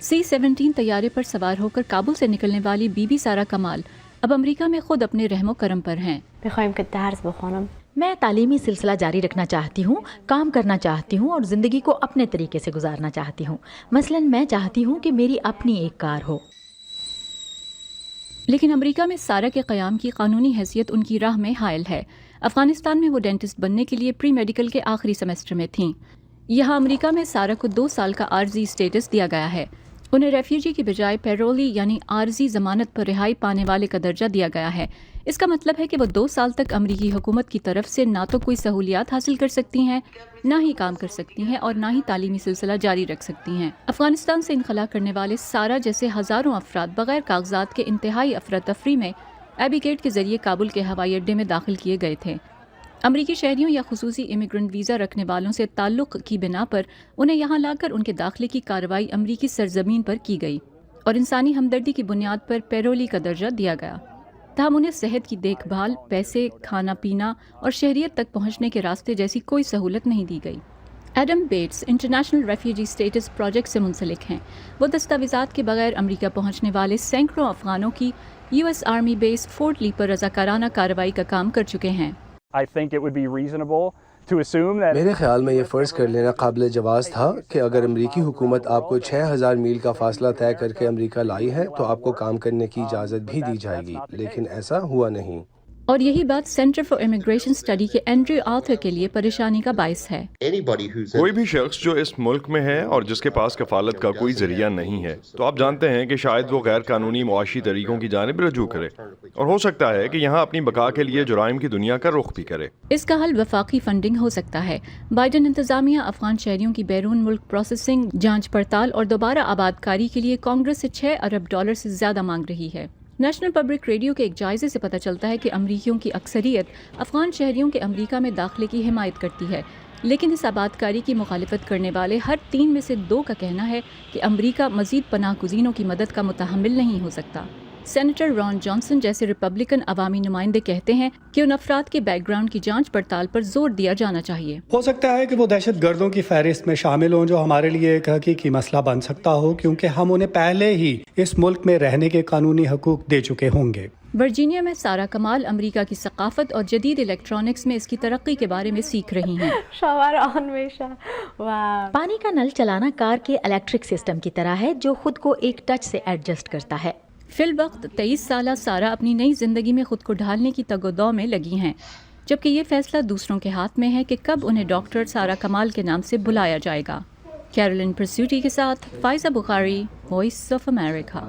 C-17 طیارے پر سوار ہو کر کابل سے نکلنے والی بی بی سارہ کمال اب امریکہ میں خود اپنے رحم و کرم پر ہیں۔ میں تعلیمی سلسلہ جاری رکھنا چاہتی ہوں، کام کرنا چاہتی ہوں اور زندگی کو اپنے طریقے سے گزارنا چاہتی ہوں۔ مثلاً میں چاہتی ہوں کہ میری اپنی ایک کار ہو۔ لیکن امریکہ میں سارہ کے قیام کی قانونی حیثیت ان کی راہ میں حائل ہے۔ افغانستان میں وہ ڈینٹسٹ بننے کے لیے پری میڈیکل کے آخری سیمسٹر میں تھیں۔ یہاں امریکہ میں سارہ کو 2 سال کا عارضی اسٹیٹس دیا گیا ہے۔ انہیں ریفیوجی کی بجائے پیرولی یعنی عارضی ضمانت پر رہائی پانے والے کا درجہ دیا گیا ہے۔ اس کا مطلب ہے کہ وہ 2 سال تک امریکی حکومت کی طرف سے نہ تو کوئی سہولیات حاصل کر سکتی ہیں، نہ ہی کام کر سکتی ہیں اور نہ ہی تعلیمی سلسلہ جاری رکھ سکتی ہیں۔ افغانستان سے انخلا کرنے والے سارہ جیسے ہزاروں افراد بغیر کاغذات کے انتہائی افراتفری میں ایبی گیٹ کے ذریعے کابل کے ہوائی اڈے میں داخل کیے گئے تھے۔ امریکی شہریوں یا خصوصی امیگرنٹ ویزا رکھنے والوں سے تعلق کی بنا پر انہیں یہاں لا کر ان کے داخلے کی کارروائی امریکی سرزمین پر کی گئی اور انسانی ہمدردی کی بنیاد پر پیرولی کا درجہ دیا گیا۔ تاہم انہیں صحت کی دیکھ بھال، پیسے، کھانا پینا اور شہریت تک پہنچنے کے راستے جیسی کوئی سہولت نہیں دی گئی۔ Adam Bates International Refugee Status Project سے منسلک ہیں۔ وہ دستاویزات کے بغیر امریکہ پہنچنے والے سینکڑوں افغانوں کی US آرمی بیس فورٹ لی پر رضاکارانہ کارروائی کا کام کر چکے ہیں۔ میرے خیال میں یہ فرض کر لینا قابل جواز تھا کہ اگر امریکی حکومت آپ کو 6000 میل کا فاصلہ طے کر کے امریکہ لائی ہے تو آپ کو کام کرنے کی اجازت بھی دی جائے گی، لیکن ایسا ہوا نہیں۔ اور یہی بات سینٹر فار امیگریشن اسٹڈی کے اینڈریو آرتھر کے لیے پریشانی کا باعث ہے۔ کوئی بھی شخص جو اس ملک میں ہے اور جس کے پاس کفالت کا کوئی ذریعہ نہیں ہے تو آپ جانتے ہیں کہ شاید وہ غیر قانونی معاشی طریقوں کی جانب رجوع کرے اور ہو سکتا ہے کہ یہاں اپنی بقا کے لیے جرائم کی دنیا کا رخ بھی کرے۔ اس کا حل وفاقی فنڈنگ ہو سکتا ہے۔ بائیڈن انتظامیہ افغان شہریوں کی بیرون ملک پروسیسنگ، جانچ پڑتال اور دوبارہ آباد کاری کے لیے کانگریس سے $6 ارب سے زیادہ مانگ رہی ہے۔ نیشنل پبلک ریڈیو کے ایک جائزے سے پتہ چلتا ہے کہ امریکیوں کی اکثریت افغان شہریوں کے امریکہ میں داخلے کی حمایت کرتی ہے، لیکن اس آباد کاری کی مخالفت کرنے والے ہر 3 میں سے 2 کا کہنا ہے کہ امریکہ مزید پناہ گزینوں کی مدد کا متحمل نہیں ہو سکتا۔ سینیٹر ران جانسن جیسے ریپبلکن عوامی نمائندے کہتے ہیں کہ ان افراد کے بیک گراؤنڈ کی جانچ پڑتال پر زور دیا جانا چاہیے۔ ہو سکتا ہے کہ وہ دہشت گردوں کی فہرست میں شامل ہوں، جو ہمارے لیے ایک حقیقی مسئلہ بن سکتا ہو، کیونکہ ہم انہیں پہلے ہی اس ملک میں رہنے کے قانونی حقوق دے چکے ہوں گے۔ ورجینیا میں سارہ کمال امریکہ کی ثقافت اور جدید الیکٹرانکس میں اس کی ترقی کے بارے میں سیکھ رہی ہیں۔ پانی کا نل چلانا کار کے الیکٹرک سسٹم کی طرح ہے جو خود کو ایک ٹچ سے ایڈجسٹ کرتا ہے۔ فی الوقت 23 سالہ سارہ اپنی نئی زندگی میں خود کو ڈھالنے کی تگ و دو میں لگی ہیں، جبکہ یہ فیصلہ دوسروں کے ہاتھ میں ہے کہ کب انہیں ڈاکٹر سارہ کمال کے نام سے بلایا جائے گا۔ کیرولین پرسوٹی کے ساتھ فائزہ بخاری، وائس آف امریکہ۔